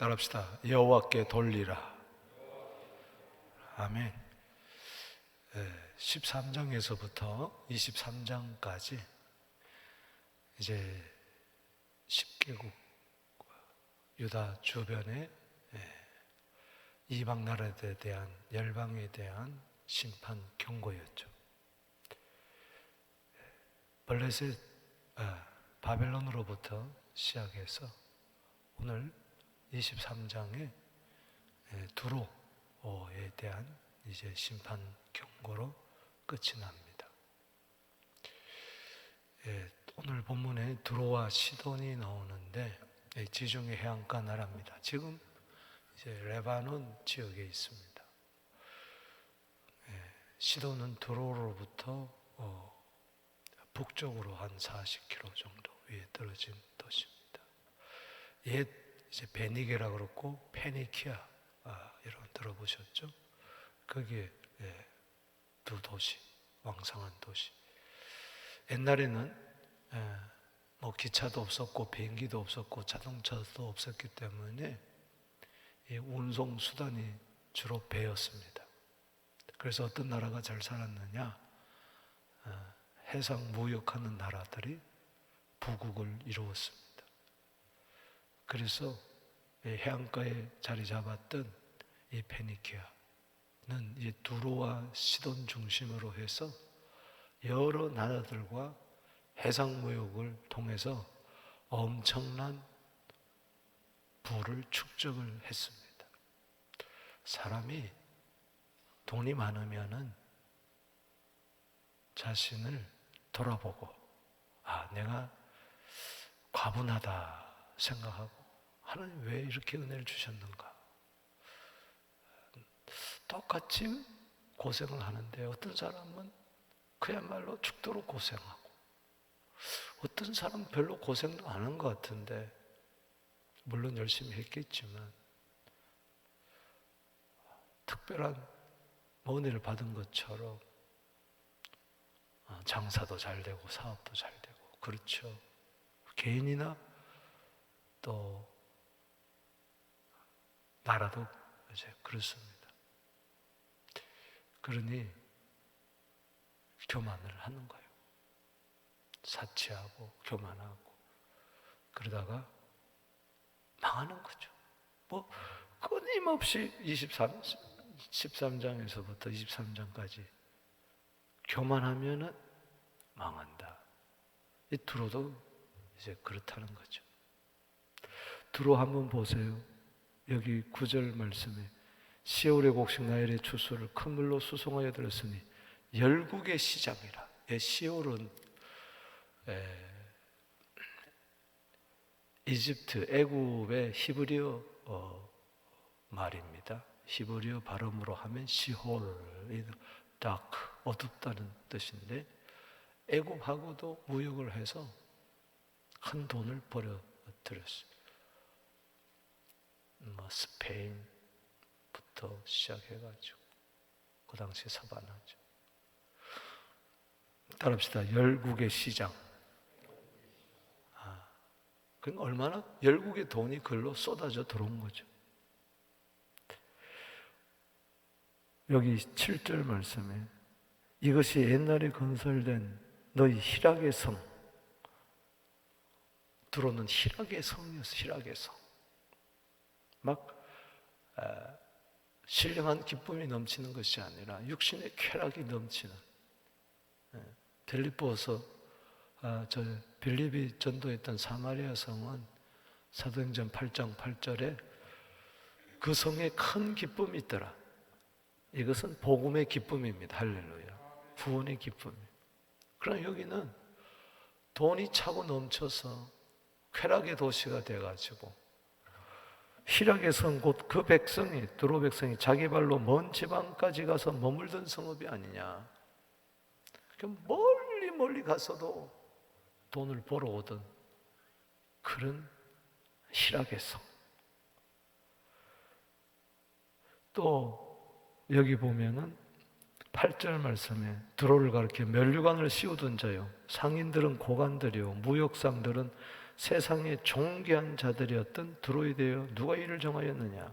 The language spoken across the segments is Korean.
따라합시다. 여호와께 돌리라. 아멘. 13장에서부터 23장까지 이제 10개국 유다 주변의 이방 나라에 대한 열방에 대한 심판 경고였죠. 블레셋 바벨론으로부터 시작해서 오늘 23장에 두로에 대한 이제 심판 경고로 끝이 납니다. 오늘 본문에 두로와 시돈이 나오는데 지중해 해안가 나라입니다. 지금 이제 레바논 지역에 있습니다. 시돈은 두로로부터 북쪽으로 한 40km 정도 위에 떨어진 도시입니다. 옛 이제 베니게라 그렇고 페니키아 이런 들어보셨죠? 거기에 두 도시, 왕성한 도시. 옛날에는 뭐 기차도 없었고 비행기도 없었고 자동차도 없었기 때문에 이 운송 수단이 주로 배였습니다. 그래서 어떤 나라가 잘 살았느냐? 해상 무역하는 나라들이 부국을 이루었습니다. 그래서 해안가에 자리 잡았던 이 페니키아는 이 두로와 시돈 중심으로 해서 여러 나라들과 해상 무역을 통해서 엄청난 부를 축적을 했습니다. 사람이 돈이 많으면은 자신을 돌아보고 내가 과분하다 생각하고 하나님 왜 이렇게 은혜를 주셨는가? 똑같이 고생을 하는데 어떤 사람은 그야말로 죽도록 고생하고 어떤 사람은 별로 고생도 안 한 것 같은데 물론 열심히 했겠지만 특별한 은혜를 받은 것처럼 장사도 잘 되고 사업도 잘 되고 그렇죠. 개인이나 또 나라도 이제 그렇습니다. 그러니 교만을 하는 거예요. 사치하고 교만하고 그러다가 망하는 거죠. 뭐 끊임없이 13장에서부터 23장까지 교만하면은 망한다. 이 두로도 이제 그렇다는 거죠. 두로 한번 보세요. 여기 9절 말씀에 시올의 곡식 나일의 추수를 큰 물로 수송하여 들었으니 열국의 시장이라. 시올은 이집트 애굽의 히브리어 말입니다. 히브리어 발음으로 하면 시홀, 다크, 어둡다는 뜻인데 애굽하고도 무역을 해서 큰 돈을 벌어들였어요. 스페인부터 시작해가지고 그 당시 사바나죠. 따라합시다. 열국의 시장. 그러니까 얼마나 열국의 돈이 글로 쏟아져 들어온 거죠. 여기 7절 말씀에 이것이 옛날에 건설된 너희 희락의 성. 두로는 희락의 성이었어. 희락의 성. 막 신령한 기쁨이 넘치는 것이 아니라 육신의 쾌락이 넘치는. 빌립보서 저 빌립이 전도했던 사마리아 성은 사도행전 8장 8절에 그 성에 큰 기쁨이 있더라. 이것은 복음의 기쁨입니다. 할렐루야. 구원의 기쁨. 그러나 여기는 돈이 차고 넘쳐서 쾌락의 도시가 돼가지고 희락의 성 곧 그 백성이 두로 백성이 자기 발로 먼 지방까지 가서 머물던 성읍이 아니냐. 멀리 가서도 돈을 벌어오던 그런 희락의 성. 또 여기 보면은 8절 말씀에 두로를 가리켜 면류관을 씌우던 자요 상인들은 고관들이요 무역상들은 세상의 존귀한 자들이었던 드로에 대하여 누가 이를 정하였느냐?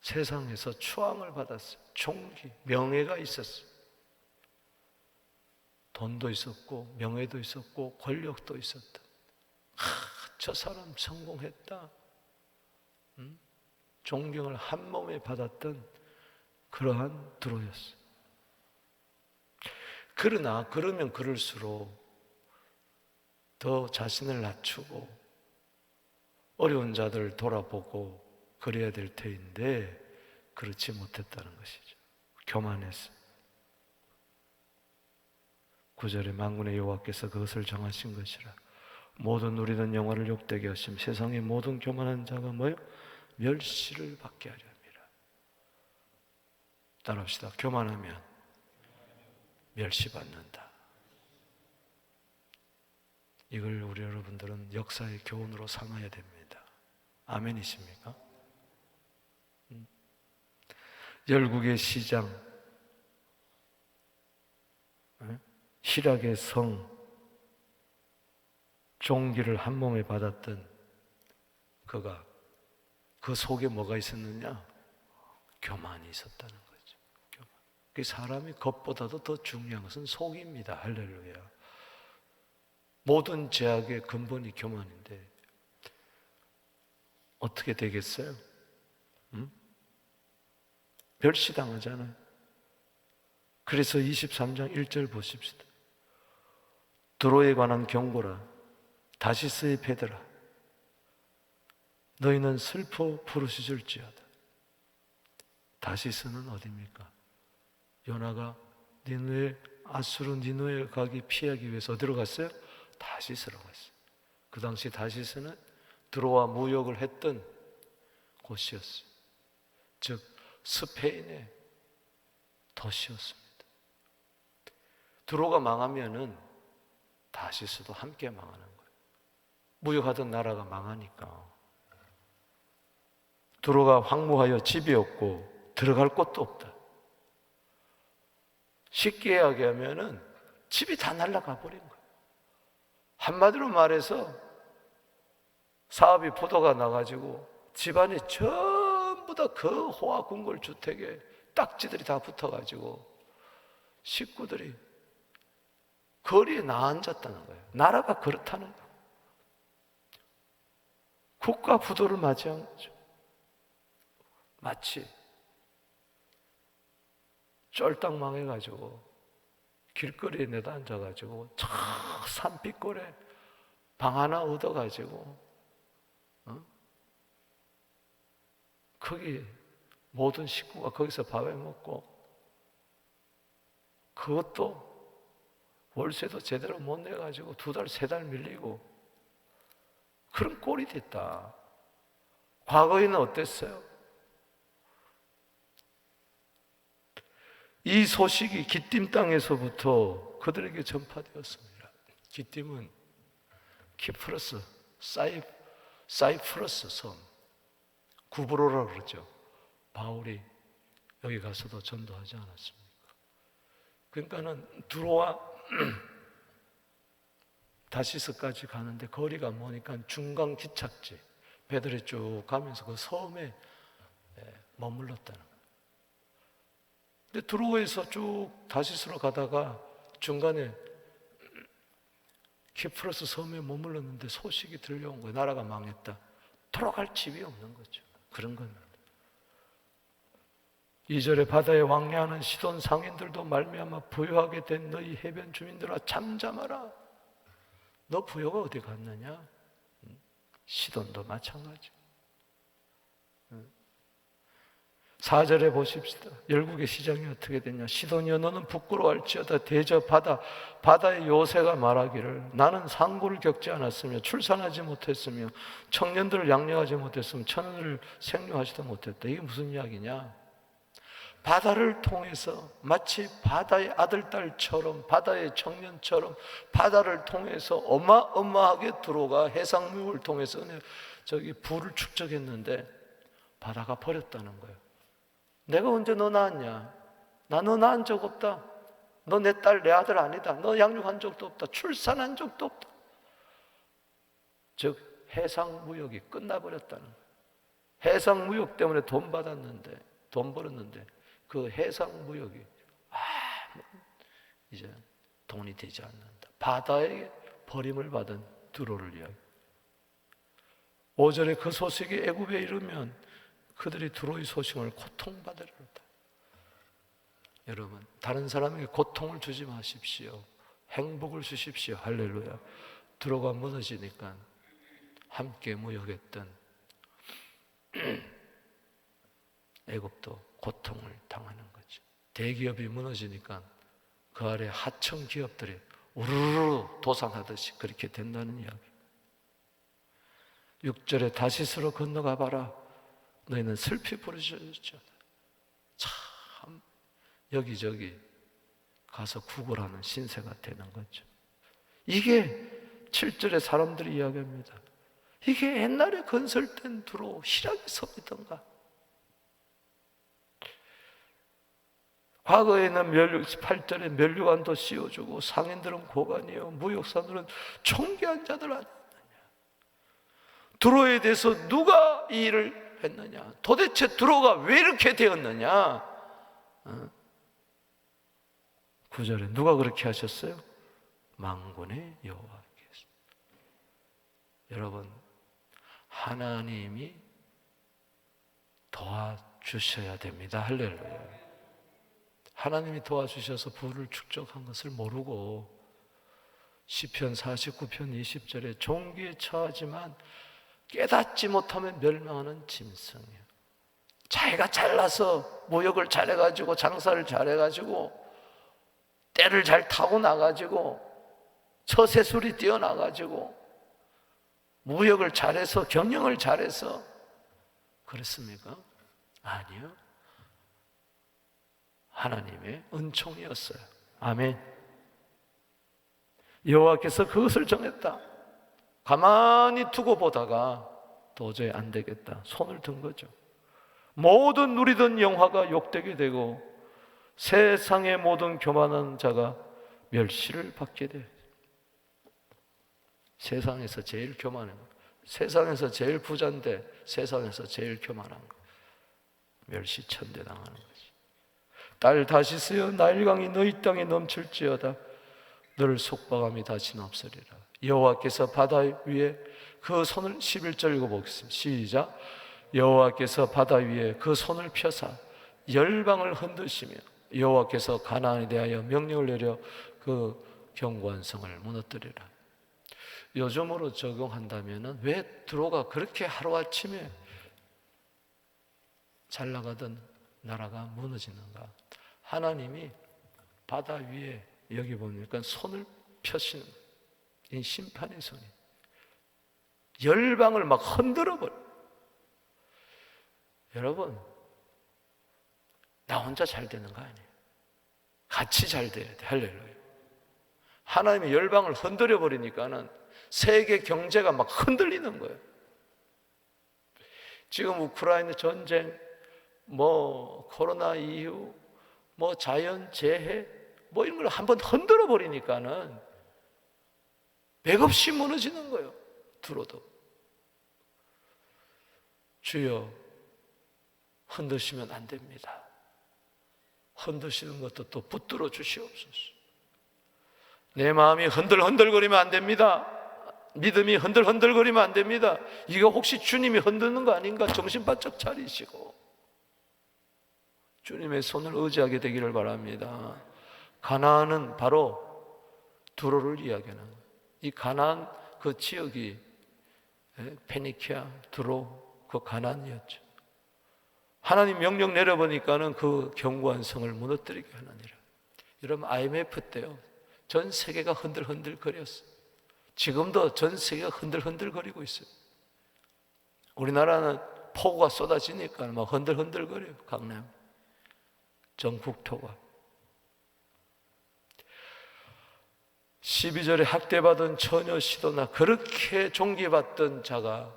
세상에서 추앙을 받았어요. 존귀, 명예가 있었어요. 돈도 있었고 명예도 있었고 권력도 있었다. 저 사람 성공했다. 존경을 한 몸에 받았던 그러한 드로였어요. 그러나 그러면 그럴수록 더 자신을 낮추고 어려운 자들을 돌아보고 그래야 될 터인데 그렇지 못했다는 것이죠. 교만했어요. 9절에 만군의 여호와께서 그것을 정하신 것이라. 모든 누리던 영화를 욕되게 하심 세상의 모든 교만한 자가 뭐요? 멸시를 받게 하려 함이라. 따라합시다. 교만하면 멸시받는다. 이걸 우리 여러분들은 역사의 교훈으로 삼아야 됩니다. 아멘이십니까? 열국의 시장, 희락의 성, 종기를 한 몸에 받았던 그가 그 속에 뭐가 있었느냐? 교만이 있었다는 거죠. 교만. 그 사람이 겉보다도 더 중요한 것은 속입니다. 할렐루야. 모든 죄악의 근본이 교만인데 어떻게 되겠어요? 멸시당하잖아요. 그래서 23장 1절 보십시다. 드로에 관한 경고라. 다시스의 패들아, 너희는 슬퍼 부르짖을지어다. 다시스는 어디입니까? 요나가 아수르 니느웨 가기 피하기 위해서 어디로 갔어요? 다시스로 갔어요. 그 당시 다시스는 드로와 무역을 했던 곳이었어요. 즉 스페인의 도시였습니다. 드로가 망하면은 다시스도 함께 망하는 거예요. 무역하던 나라가 망하니까. 드로가 황무하여 집이 없고 들어갈 곳도 없다. 쉽게 이야기하면은 집이 다 날아가 버린 거예요. 한마디로 말해서 사업이 부도가 나가지고 집안이 전부 다 그 호화궁궐 주택에 딱지들이 다 붙어가지고 식구들이 거리에 나앉았다는 거예요. 나라가 그렇다는 거예요. 국가 부도를 맞이한 거죠. 마치 쫄딱 망해가지고 길거리에 내다 앉아가지고 저 산빛골에 방 하나 얻어가지고 거기 모든 식구가 거기서 밥을 먹고 그것도 월세도 제대로 못 내가지고 2달, 3달 밀리고 그런 꼴이 됐다. 과거에는 어땠어요? 이 소식이 기띔 땅에서부터 그들에게 전파되었습니다. 기띔은 키프러스, 사이프러스 섬, 구브로라고 그러죠. 바울이 여기 가서도 전도하지 않았습니까? 그러니까는 드로와 다시스까지 가는데 거리가 뭐니까 중간 기착지 배들이 쭉 가면서 그 섬에 머물렀다는 거예요. 근데 드로에서 쭉 다시스로 가다가 중간에 키프로스 섬에 머물렀는데 소식이 들려온 거예요. 나라가 망했다. 돌아갈 집이 없는 거죠. 그런 겁니다. 2절에 바다에 왕래하는 시돈 상인들도 말미암아 부요하게 된 너희 해변 주민들아 잠잠하라. 너 부요가 어디 갔느냐? 시돈도 마찬가지. 4절에 보십시다. 열국의 시장이 어떻게 됐냐? 시돈이여 너는 부끄러워할지어다. 대저 바다의 요새가 말하기를 나는 상고를 겪지 않았으며 출산하지 못했으며 청년들을 양육하지 못했으며 처녀를 생육하지도 못했다. 이게 무슨 이야기냐? 바다를 통해서 마치 바다의 아들딸처럼 바다의 청년처럼 바다를 통해서 어마어마하게 들어가 해상무역을 통해서 부를 축적했는데 바다가 버렸다는 거예요. 내가 언제 너 낳았냐? 나 너 낳은 적 없다. 너 내 딸, 내 아들 아니다. 너 양육한 적도 없다. 출산한 적도 없다. 즉 해상무역이 끝나버렸다는 거예요. 해상무역 때문에 돈 받았는데, 돈 벌었는데 그 해상무역이 이제 돈이 되지 않는다. 바다에 버림을 받은 두로를 이야기. 5절에 그 소식이 애굽에 이르면 그들이 두로의 소식을 고통받으리로다. 여러분, 다른 사람에게 고통을 주지 마십시오. 행복을 주십시오. 할렐루야. 두로가 무너지니까 함께 무역했던 애굽도 고통을 당하는 거죠. 대기업이 무너지니까 그 아래 하청 기업들이 우르르 도산하듯이 그렇게 된다는 이야기. 6절에 다시스로 건너가 봐라. 너희는 슬피 부르짖으리로다. 참 여기저기 가서 구걸하는 신세가 되는 거죠. 이게 7절에 사람들이 이야기합니다. 이게 옛날에 건설된 두로 희락이 섬이던가. 과거에는 8절에 면류관도 씌워주고 상인들은 고관이요 무역사들은 총기한 자들 아니었느냐. 두로에 대해서 누가 이 일을 했느냐. 도대체 두로가 왜 이렇게 되었느냐. 9절에 누가 그렇게 하셨어요? 만군의 여호와께서. 여러분, 하나님이 도와주셔야 됩니다. 할렐루야. 하나님이 도와주셔서 부를 축적한 것을 모르고 시편 49편 20절에 종기에 처하지만 깨닫지 못하면 멸망하는 짐승이에요. 자기가 잘나서 무역을 잘해가지고 장사를 잘해가지고 때를 잘 타고 나가지고 처세술이 뛰어나가지고 무역을 잘해서 경영을 잘해서 그랬습니까? 아니요. 하나님의 은총이었어요. 아멘. 여호와께서 그것을 정했다. 가만히 두고 보다가 도저히 안 되겠다. 손을 든 거죠. 모든 누리던 영화가 욕되게 되고 세상의 모든 교만한 자가 멸시를 받게 돼. 세상에서 제일 교만한 거, 세상에서 제일 부자인데 세상에서 제일 교만한 거, 멸시천대 당하는 거지. 딸 다시스여 나일강이 너희 땅에 넘칠지어다. 너를 속박함이 다시는 없으리라. 여호와께서 바다 위에 그 손을 11절 읽어보겠습니다. 시작. 여호와께서 바다 위에 그 손을 펴사 열방을 흔드시며 여호와께서 가나안에 대하여 명령을 내려 그 견고한 성을 무너뜨리라. 요즘으로 적용한다면 왜 두로가 그렇게 하루아침에 잘 나가던 나라가 무너지는가? 하나님이 바다 위에 여기 보니까 손을 펴시는 이 심판의 손이 열방을 막 흔들어 버려. 여러분, 나 혼자 잘 되는 거 아니에요. 같이 잘 돼야 돼. 할렐루야. 하나님이 열방을 흔들어 버리니까는 세계 경제가 막 흔들리는 거예요. 지금 우크라이나 전쟁, 코로나 이후, 자연재해, 이런 걸 한번 흔들어 버리니까는 맥없이 무너지는 거예요. 들어도. 주여, 흔드시면 안 됩니다. 흔드시는 것도 또 붙들어 주시옵소서. 내 마음이 흔들흔들거리면 안 됩니다. 믿음이 흔들흔들거리면 안 됩니다. 이거 혹시 주님이 흔드는 거 아닌가? 정신 바짝 차리시고 주님의 손을 의지하게 되기를 바랍니다. 가나안은 바로 두로를 이야기하는 거예요. 이 가나안 그 지역이 페니키아, 두로, 그 가나안이었죠. 하나님 명령 내려보니까는 그 견고한 성을 무너뜨리게 하느니라. 여러분, IMF 때요, 전 세계가 흔들흔들거렸어요. 지금도 전 세계가 흔들흔들거리고 있어요. 우리나라는 폭우가 쏟아지니까 막 흔들흔들거려요. 강남 전국토가. 12절에 학대받은 처녀 시도나 그렇게 종기받던 자가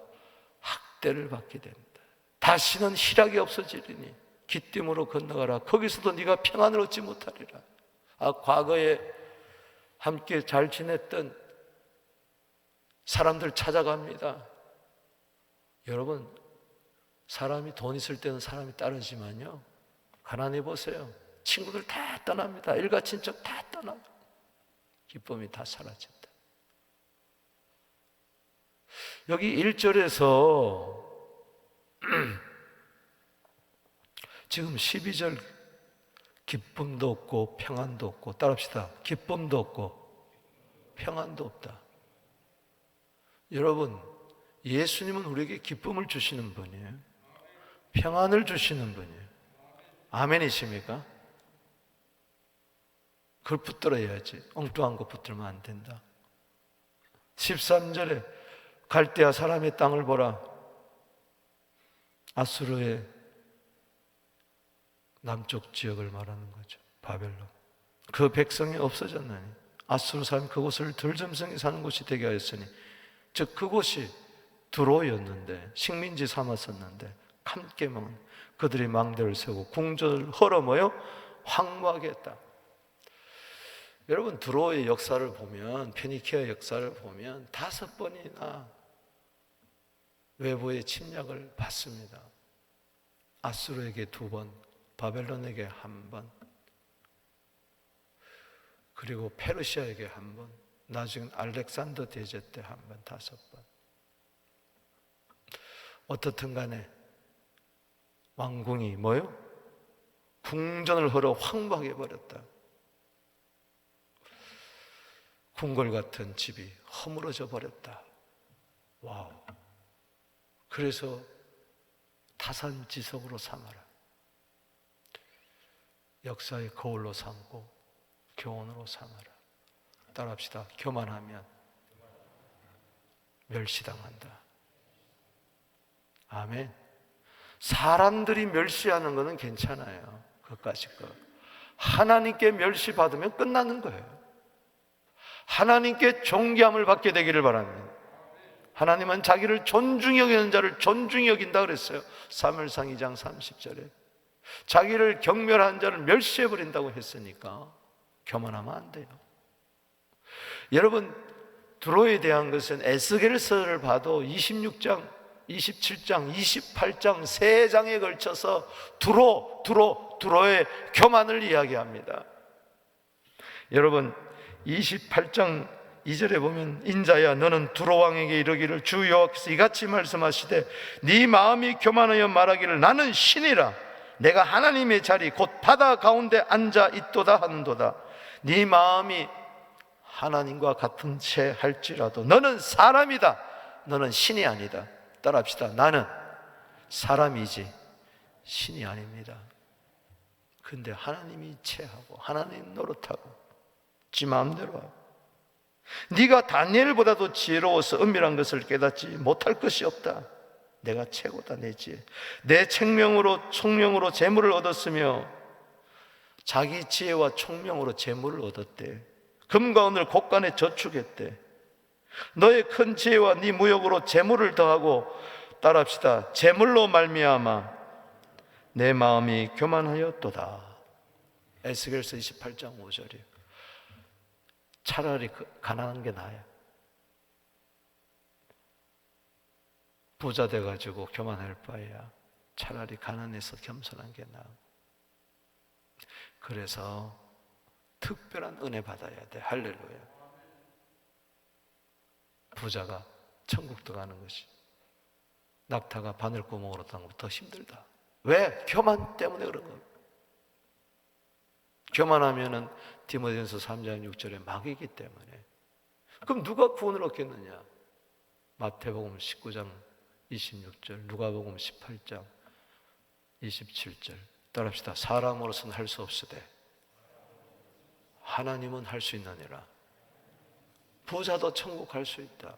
학대를 받게 됩니다. 다시는 희락이 없어지리니 기띔으로 건너가라. 거기서도 네가 평안을 얻지 못하리라. 과거에 함께 잘 지냈던 사람들 찾아갑니다. 여러분, 사람이 돈 있을 때는 사람이 따르지만요, 가난해 보세요. 친구들 다 떠납니다. 일가 친척 다 떠납니다. 기쁨이 다 사라진다. 여기 1절에서 지금 12절 기쁨도 없고 평안도 없고, 따라합시다. 기쁨도 없고 평안도 없다. 여러분, 예수님은 우리에게 기쁨을 주시는 분이에요. 평안을 주시는 분이에요. 아멘이십니까? 그걸 붙들어야지. 엉뚱한 거 붙들면 안 된다. 13절에 갈대아 사람의 땅을 보라. 아수르의 남쪽 지역을 말하는 거죠. 바벨론. 그 백성이 없어졌나니 아수르 사람이 그곳을 들짐승이 사는 곳이 되게 하였으니, 즉 그곳이 두로였는데, 식민지 삼았었는데 함께 먹은 그들이 망대를 세우고 궁전을 헐어모여 황무하게 했다. 여러분, 두로의 역사를 보면, 페니키아 역사를 보면 5번이나 외부의 침략을 받습니다. 아수르에게 2번, 바벨론에게 1번, 그리고 페르시아에게 1번, 나중에 알렉산더 대제 때 1번, 5번. 어떻든 간에 왕궁이 뭐요? 궁전을 헐어 황무하게 버렸다. 궁궐 같은 집이 허물어져 버렸다. 와우. 그래서 타산지석으로 삼아라. 역사의 거울로 삼고 교훈으로 삼아라. 따라합시다. 교만하면 멸시당한다. 아멘. 사람들이 멸시하는 것은 괜찮아요. 그것까지 거. 하나님께 멸시받으면 끝나는 거예요. 하나님께 존귀함을 받게 되기를 바랍니다. 하나님은 자기를 존중히 여기는 자를 존중히 여긴다 그랬어요. 사무엘상 2장 30절에 자기를 경멸한 자를 멸시해버린다고 했으니까 교만하면 안 돼요. 여러분, 두로에 대한 것은 에스겔서를 봐도 26장, 27장, 28장 3장에 걸쳐서 두로의 교만을 이야기합니다. 여러분, 28장 2절에 보면, 인자야 너는 두로 왕에게 이르기를 주 여호와께서 이같이 말씀하시되 네 마음이 교만하여 말하기를 나는 신이라 내가 하나님의 자리 곧 바다 가운데 앉아 있도다 하는도다. 네 마음이 하나님과 같은 채 할지라도 너는 사람이다. 너는 신이 아니다. 따라합시다. 나는 사람이지 신이 아닙니다. 근데 하나님이 체하고 하나님 노릇하고 지 마음대로 하고, 네가 다니엘보다도 지혜로워서 은밀한 것을 깨닫지 못할 것이 없다. 내가 최고다. 내 지혜. 내 총명으로 재물을 얻었으며, 자기 지혜와 총명으로 재물을 얻었대. 금과 은을 곳간에 저축했대. 너의 큰 지혜와 네 무역으로 재물을 더하고, 따라합시다. 재물로 말미암아 내 마음이 교만하였도다. 에스겔서 28장 5절이에요. 차라리 가난한 게 나아요. 부자 돼가지고 교만할 바에야 차라리 가난해서 겸손한 게 나아. 그래서 특별한 은혜 받아야 돼. 할렐루야. 부자가 천국 들어가는 것이, 낙타가 바늘구멍으로 들어가는 것보다 더 힘들다. 왜? 교만 때문에 그런 거예요. 교만하면은 디모데전서 3장 6절에 마귀이기 때문에. 그럼 누가 구원을 얻겠느냐? 마태복음 19장 26절, 누가복음 18장 27절. 따라합시다. 사람으로서는 할 수 없으되 하나님은 할 수 있느니라. 부자도 천국 갈 수 있다.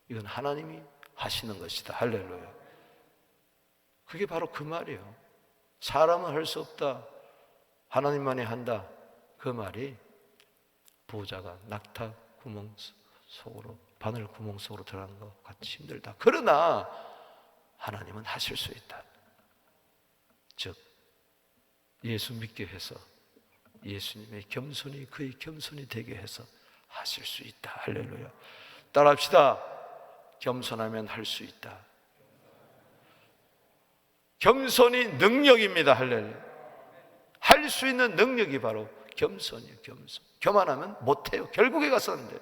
이건 하나님이 하시는 것이다. 할렐루야. 그게 바로 그 말이에요. 사람은 할 수 없다. 하나님만이 한다. 그 말이 부자가 낙타 구멍 속으로, 바늘 구멍 속으로 들어가는 것 같이 힘들다. 그러나 하나님은 하실 수 있다. 즉 예수 믿게 해서 예수님의 겸손이 그의 겸손이 되게 해서 하실 수 있다. 할렐루야. 따라합시다. 겸손하면 할 수 있다. 겸손이 능력입니다. 할렐루야. 할 수 있는 능력이 바로 겸손이에요. 겸손. 교만하면 못해요. 결국에 가서는 돼요.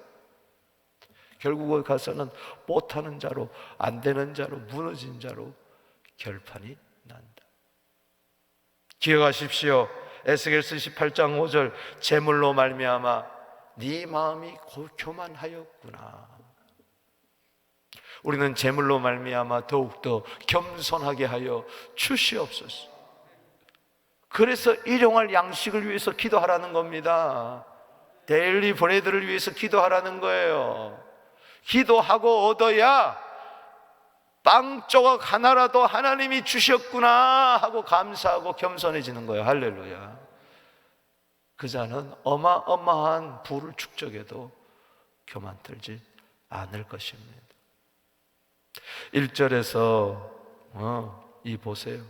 결국에 가서는 못하는 자로, 안 되는 자로, 무너진 자로 결판이 난다. 기억하십시오. 에스겔서 18장 5절, 재물로 말미암아 네 마음이 교만하였구나. 우리는 재물로 말미암아 더욱더 겸손하게 하여 주시옵소서. 그래서 일용할 양식을 위해서 기도하라는 겁니다. 데일리 브레드를 위해서 기도하라는 거예요. 기도하고 얻어야 빵 조각 하나라도 하나님이 주셨구나 하고 감사하고 겸손해지는 거예요. 할렐루야. 그 자는 어마어마한 부를 축적해도 교만 들지 않을 것입니다. 1절에서 이 보세요.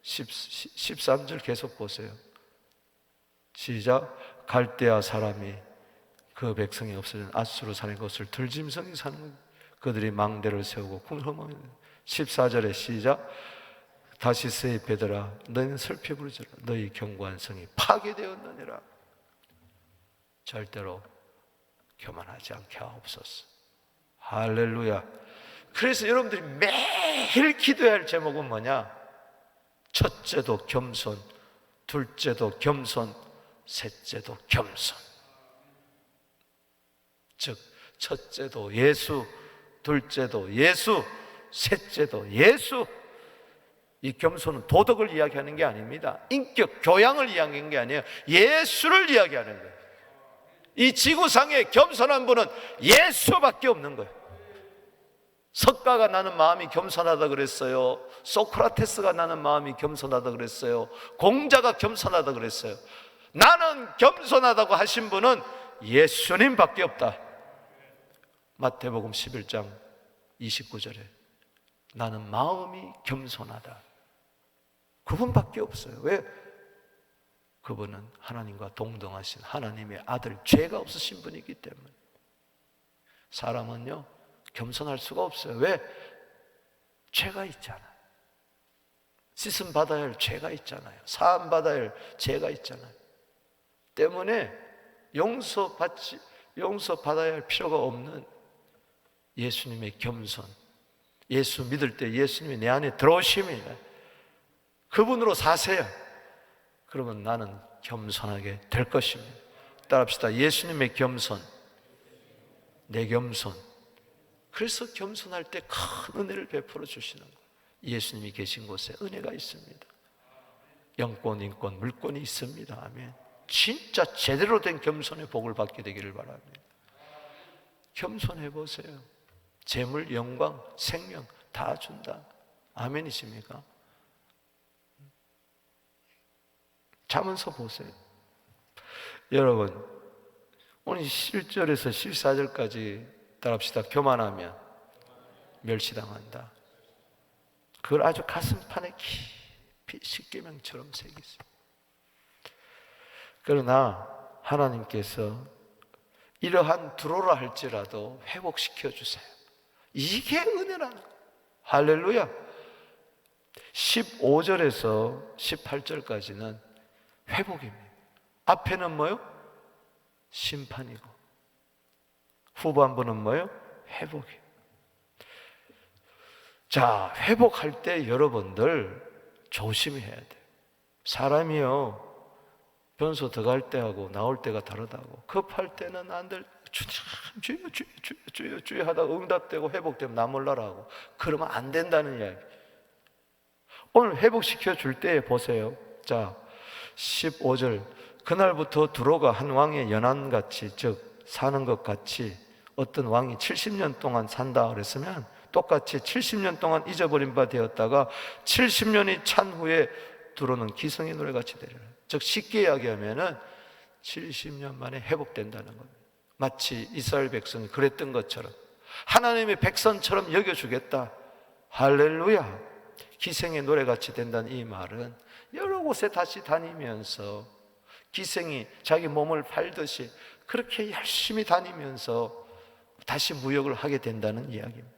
13절 계속 보세요. 시작. 갈대아 사람이 그 백성이 없어진 앗수르 사는 것을 들짐승이 사는 거예요. 그들이 망대를 세우고 궁성을. 14절에 시작. 다시스의 베드라 너희는 슬피 부르짖으라. 너희 견고한 성이 파괴되었느니라. 절대로 교만하지 않게 하옵소서. 할렐루야. 그래서 여러분들이 매일 기도해야 할 제목은 뭐냐? 첫째도 겸손, 둘째도 겸손, 셋째도 겸손. 즉 첫째도 예수, 둘째도 예수, 셋째도 예수. 이 겸손은 도덕을 이야기하는 게 아닙니다. 인격 교양을 이야기하는 게 아니에요. 예수를 이야기하는 거예요. 이 지구상에 겸손한 분은 예수밖에 없는 거예요. 석가가 나는 마음이 겸손하다 그랬어요. 소크라테스가 나는 마음이 겸손하다 그랬어요. 공자가 겸손하다 그랬어요. 나는 겸손하다고 하신 분은 예수님밖에 없다. 마태복음 11장 29절에 나는 마음이 겸손하다. 그분밖에 없어요. 왜? 그분은 하나님과 동등하신 하나님의 아들, 죄가 없으신 분이기 때문에. 사람은요 겸손할 수가 없어요. 왜? 죄가 있잖아. 씻음 받아야 할 죄가 있잖아요. 사함 받아야 할 죄가 있잖아요. 때문에 용서받아야 할 필요가 없는 예수님의 겸손, 예수 믿을 때 예수님이 내 안에 들어오심이다. 그분으로 사세요. 그러면 나는 겸손하게 될 것입니다. 따라합시다. 예수님의 겸손, 내 겸손. 그래서 겸손할 때 큰 은혜를 베풀어 주시는 거예요. 예수님이 계신 곳에 은혜가 있습니다. 영권, 인권, 물권이 있습니다. 아멘. 진짜 제대로 된 겸손의 복을 받게 되기를 바랍니다. 겸손해 보세요. 재물, 영광, 생명 다 준다. 아멘이십니까? 자문서 보세요. 여러분, 오늘 1절에서 14절까지 따라합시다. 교만하면 멸시당한다. 그걸 아주 가슴판에 깊이 십계명처럼 새기세요. 그러나 하나님께서 이러한 두로라 할지라도 회복시켜 주세요. 이게 은혜라는 거예요. 할렐루야. 15절에서 18절까지는 회복입니다. 앞에는 뭐요? 심판이고 후반부는 뭐요? 회복이에요. 자, 회복할 때 여러분들 조심해야 돼요. 사람이요 변소 들어갈 때하고 나올 때가 다르다고. 급할 때는 안 될, 주여 하다가 응답되고 회복되면 나 몰라라 하고. 그러면 안 된다는 이야기. 오늘 회복시켜 줄 때 보세요. 자, 15절. 그날부터 두로가 한 왕의 연한같이, 즉 사는 것 같이, 어떤 왕이 70년 동안 산다 그랬으면 똑같이 70년 동안 잊어버린 바 되었다가 70년이 찬 후에 두로는 기성의 노래같이 되리라. 즉 쉽게 이야기하면은 70년 만에 회복된다는 겁니다. 마치 이스라엘 백성이 그랬던 것처럼 하나님의 백성처럼 여겨주겠다. 할렐루야. 기생의 노래같이 된다는 이 말은 여러 곳에 다시 다니면서 기생이 자기 몸을 팔듯이 그렇게 열심히 다니면서 다시 무역을 하게 된다는 이야기입니다.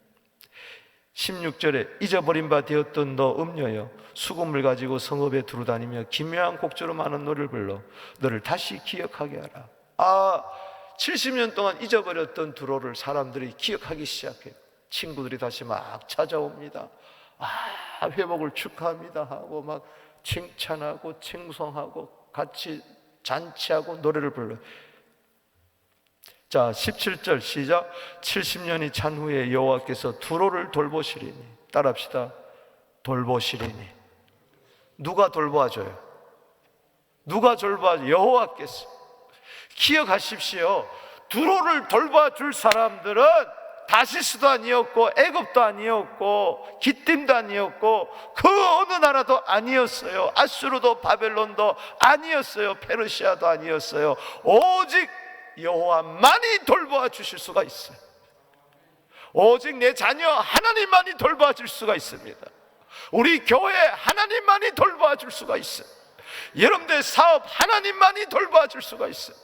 16절에 잊어버린 바 되었던 너 음녀여, 수금을 가지고 성읍에 두루다니며 기묘한 곡조로 많은 노래를 불러 너를 다시 기억하게 하라. 70년 동안 잊어버렸던 두로를 사람들이 기억하기 시작해요. 친구들이 다시 막 찾아옵니다. 회복을 축하합니다 하고 막 칭찬하고稱颂하고 같이 잔치하고 노래를 불러요. 자, 17절 시작. 70년이 찬 후에 여호와께서 두로를 돌보시리니, 따라합시다. 돌보시리니. 누가 돌보아줘요? 누가 돌보아줘요? 여호와께서. 기억하십시오. 두로를 돌봐줄 사람들은 다시스도 아니었고 애굽도 아니었고 기띔도 아니었고 그 어느 나라도 아니었어요. 아수르도 바벨론도 아니었어요. 페르시아도 아니었어요. 오직 여호와만이 돌보아 주실 수가 있어요. 오직 내 자녀 하나님만이 돌보아 줄 수가 있습니다. 우리 교회 하나님만이 돌보아 줄 수가 있어요. 여러분들 사업 하나님만이 돌보아 줄 수가 있어요.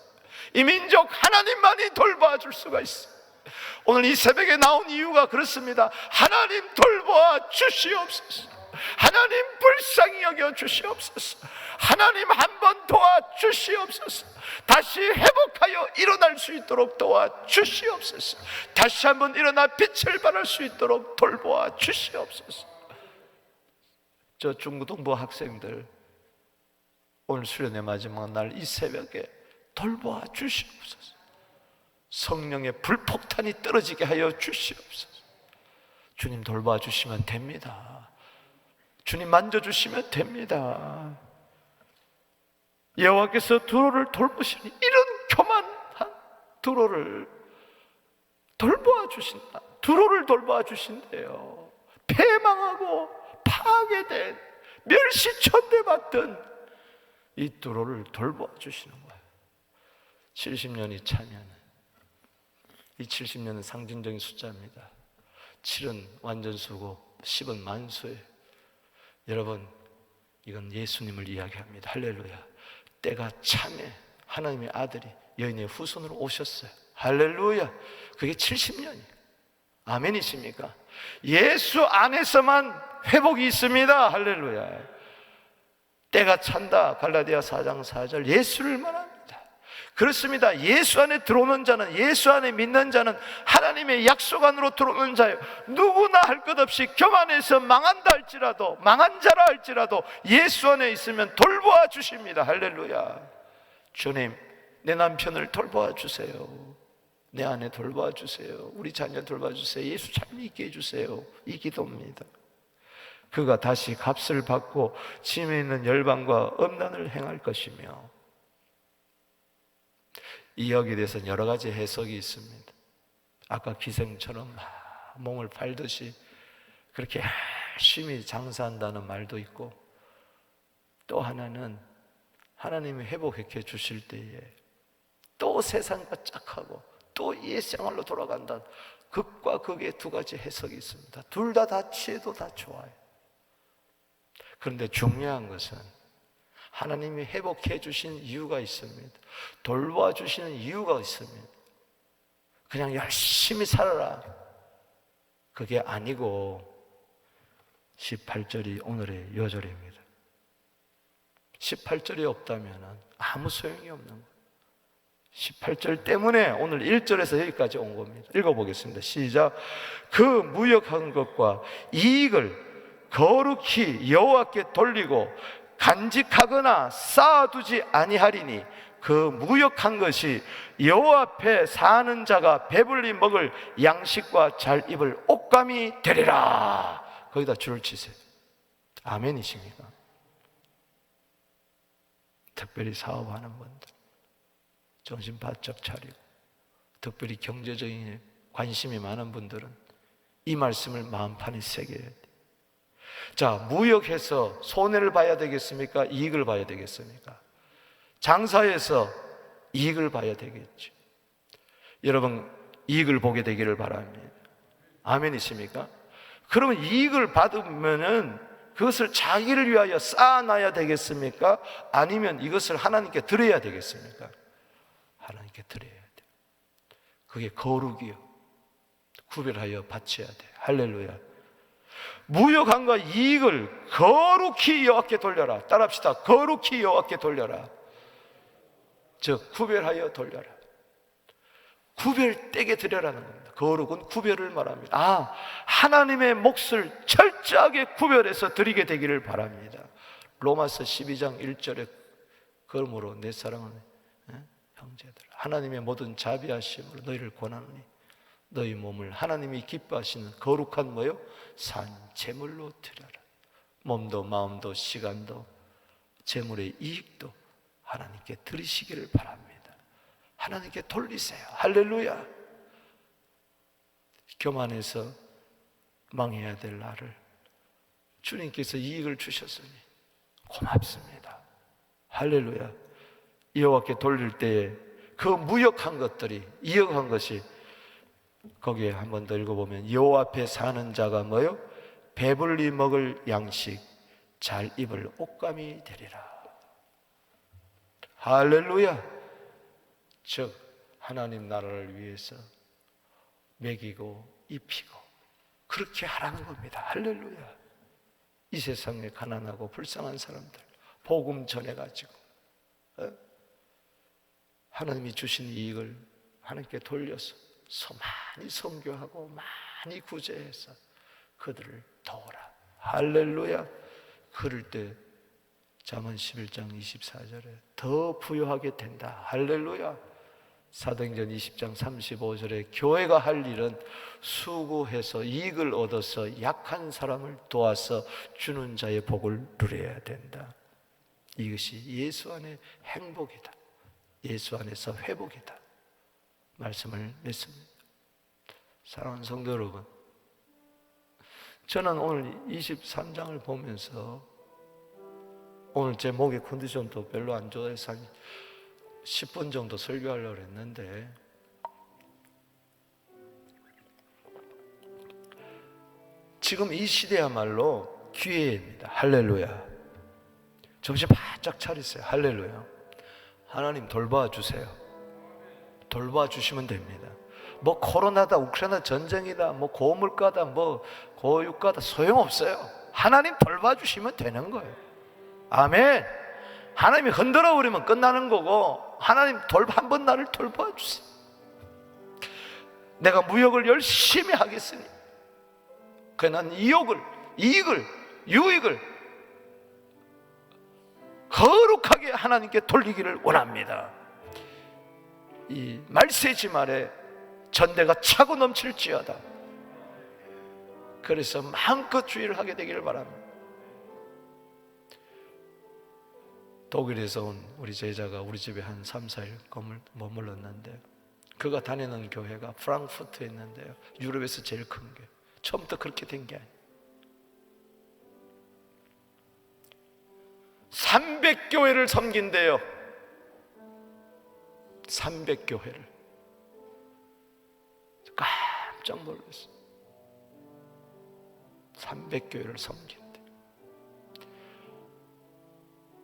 이 민족 하나님만이 돌보아 줄 수가 있어요. 오늘 이 새벽에 나온 이유가 그렇습니다. 하나님 돌보아 주시옵소서. 하나님 불쌍히 여겨 주시옵소서. 하나님 한번 도와 주시옵소서. 다시 회복하여 일어날 수 있도록 도와 주시옵소서. 다시 한번 일어나 빛을 발할 수 있도록 돌보아 주시옵소서. 저 중고등부 학생들 오늘 수련회 마지막 날 이 새벽에 돌보아 주시옵소서. 성령의 불폭탄이 떨어지게 하여 주시옵소서. 주님 돌봐 주시면 됩니다. 주님 만져주시면 됩니다. 여호와께서 두로를 돌보시니, 이런 교만한 두로를 돌보아 주신다. 두로를 돌보아 주신대요. 패망하고 파괴된 멸시천대받던 이 두로를 돌보아 주시는 거예요. 70년이 차면, 이 70년은 상징적인 숫자입니다. 7은 완전수고 10은 만수예요. 여러분, 이건 예수님을 이야기합니다. 할렐루야. 때가 차면 하나님의 아들이 여인의 후손으로 오셨어요. 할렐루야. 그게 70년이에요. 아멘이십니까? 예수 안에서만 회복이 있습니다. 할렐루야. 때가 찬다. 갈라디아 4장 4절. 예수를 말합니다. 그렇습니다. 예수 안에 들어오는 자는, 예수 안에 믿는 자는 하나님의 약속 안으로 들어오는 자예요. 누구나 할 것 없이 교만해서 망한다 할지라도, 망한 자라 할지라도 예수 안에 있으면 돌보아 주십니다. 할렐루야. 주님, 내 남편을 돌보아 주세요. 내 아내 돌보아 주세요. 우리 자녀 돌보아 주세요. 예수 잘 믿게 해주세요. 이 기도입니다. 그가 다시 값을 받고 짐에 있는 열방과 엄난을 행할 것이며, 이 여기에 대해서는 여러 가지 해석이 있습니다. 아까 기생처럼 몸을 팔듯이 그렇게 열심히 장사한다는 말도 있고, 또 하나는 하나님이 회복해 주실 때에 또 세상과 짝하고 또 옛생활로 돌아간다. 극과 극의 두 가지 해석이 있습니다. 둘 다 취해도 다 좋아요. 그런데 중요한 것은 하나님이 회복해 주신 이유가 있습니다. 돌보아 주시는 이유가 있습니다. 그냥 열심히 살아라, 그게 아니고 18절이 오늘의 요절입니다. 18절이 없다면 아무 소용이 없는 거예요. 18절 때문에 오늘 1절에서 여기까지 온 겁니다. 읽어보겠습니다. 시작. 그 무역한 것과 이익을 거룩히 여호와께 돌리고 간직하거나 쌓아두지 아니하리니, 그 무역한 것이 여호와 앞에 사는 자가 배불리 먹을 양식과 잘 입을 옷감이 되리라. 거기다 줄을 치세요. 아멘이십니까? 특별히 사업하는 분들 정신 바짝 차리고, 특별히 경제적인 관심이 많은 분들은 이 말씀을 마음판에 새겨야 돼요. 자, 무역해서 손해를 봐야 되겠습니까? 이익을 봐야 되겠습니까? 장사해서 이익을 봐야 되겠죠. 여러분, 이익을 보게 되기를 바랍니다. 아멘이십니까? 그러면 이익을 받으면은 그것을 자기를 위하여 쌓아놔야 되겠습니까? 아니면 이것을 하나님께 드려야 되겠습니까? 하나님께 드려야 돼요. 그게 거룩이요. 구별하여 바쳐야 돼요. 할렐루야. 무역함과 이익을 거룩히 여호와께 돌려라. 따라합시다. 거룩히 여호와께 돌려라. 즉 구별하여 돌려라. 구별되게 드려라는 겁니다. 거룩은 구별을 말합니다. 하나님의 몫을 철저하게 구별해서 드리게 되기를 바랍니다. 로마서 12장 1절에 그러므로 내 사랑하는 형제들, 하나님의 모든 자비하심으로 너희를 권하노니 너희 몸을 하나님이 기뻐하시는 거룩한 뭐요? 산 제물로 드려라. 몸도 마음도 시간도 제물의 이익도 하나님께 드리시기를 바랍니다. 하나님께 돌리세요. 할렐루야. 교만해서 망해야 될 나를 주님께서 이익을 주셨으니 고맙습니다. 할렐루야. 여호와께 돌릴 때에 그 무역한 것들이, 이역한 것이, 거기에 한 번 더 읽어보면 여호와 앞에 사는 자가 뭐요? 배불리 먹을 양식, 잘 입을 옷감이 되리라. 할렐루야. 즉 하나님 나라를 위해서 먹이고 입히고 그렇게 하라는 겁니다. 할렐루야. 이 세상에 가난하고 불쌍한 사람들 복음 전해가지고 하나님이 주신 이익을 하나님께 돌려서 많이 선교하고 많이 구제해서 그들을 도우라. 할렐루야. 그럴 때 잠언 11장 24절에 더 부유하게 된다. 할렐루야. 사도행전 20장 35절에 교회가 할 일은 수고해서 이익을 얻어서 약한 사람을 도와서 주는 자의 복을 누려야 된다. 이것이 예수 안의 행복이다. 예수 안에서 회복이다. 말씀을 냈습니다. 사랑하는 성도 여러분, 저는 오늘 23장을 보면서 오늘 제 목의 컨디션도 별로 안 좋아서 한 10분 정도 설교하려고 했는데 지금 이 시대야말로 기회입니다. 할렐루야. 정신 바짝 차리세요. 할렐루야. 하나님 돌봐주세요. 돌봐주시면 됩니다. 뭐 코로나다, 우크라이나 전쟁이다, 뭐 고물가다, 뭐 고유가다 소용없어요. 하나님 돌봐주시면 되는 거예요. 아멘. 하나님이 흔들어 버리면 끝나는 거고, 하나님 한 번 나를 돌봐주세요. 내가 무역을 열심히 하겠으니 난 이익을 유익을 거룩하게 하나님께 돌리기를 원합니다. 이 말세지 말에 전대가 차고 넘칠지어다. 그래서 마음껏 주의를 하게 되기를 바랍니다. 독일에서 온 우리 제자가 우리 집에 한 3, 4일 머물렀는데 그가 다니는 교회가 프랑크푸르트에 있는데요, 유럽에서 제일 큰 교회. 처음부터 그렇게 된 게 아니에요. 300교회를 섬긴대요. 300교회를. 깜짝 놀랐어요. 300교회를 섬긴대.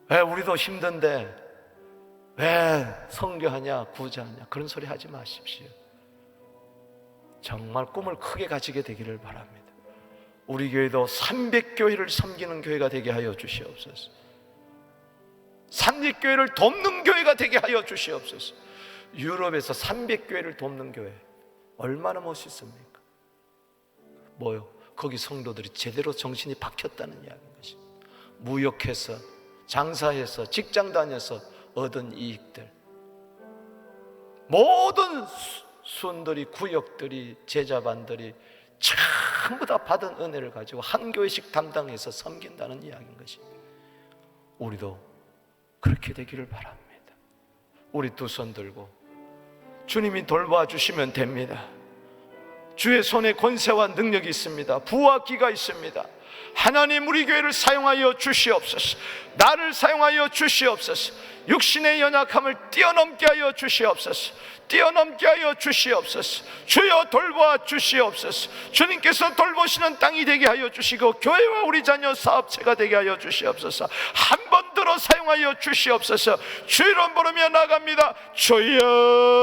왜 우리도 힘든데 왜 선교하냐, 구제하냐, 그런 소리 하지 마십시오. 정말 꿈을 크게 가지게 되기를 바랍니다. 우리 교회도 300교회를 섬기는 교회가 되게 하여 주시옵소서. 300교회를 돕는 교회가 되게 하여 주시옵소서. 유럽에서 300교회를 돕는 교회 얼마나 멋있습니까? 뭐요? 거기 성도들이 제대로 정신이 박혔다는 이야기인 것입니다. 무역해서, 장사해서, 직장 다녀서 얻은 이익들, 모든 수원들이, 구역들이, 제자반들이 전부 다 받은 은혜를 가지고 한 교회씩 담당해서 섬긴다는 이야기인 것입니다. 우리도 그렇게 되기를 바랍니다. 우리 두 손 들고 주님이 돌봐주시면 됩니다. 주의 손에 권세와 능력이 있습니다. 부와 기가 있습니다. 하나님, 우리 교회를 사용하여 주시옵소서. 나를 사용하여 주시옵소서. 육신의 연약함을 뛰어넘게 하여 주시옵소서. 뛰어넘게 하여 주시옵소서. 주여 돌봐 주시옵소서. 주님께서 돌보시는 땅이 되게 하여 주시고 교회와 우리 자녀 사업체가 되게 하여 주시옵소서. 한 번 들어 사용하여 주시옵소서. 주의 이름 부르며 나갑니다. 주여.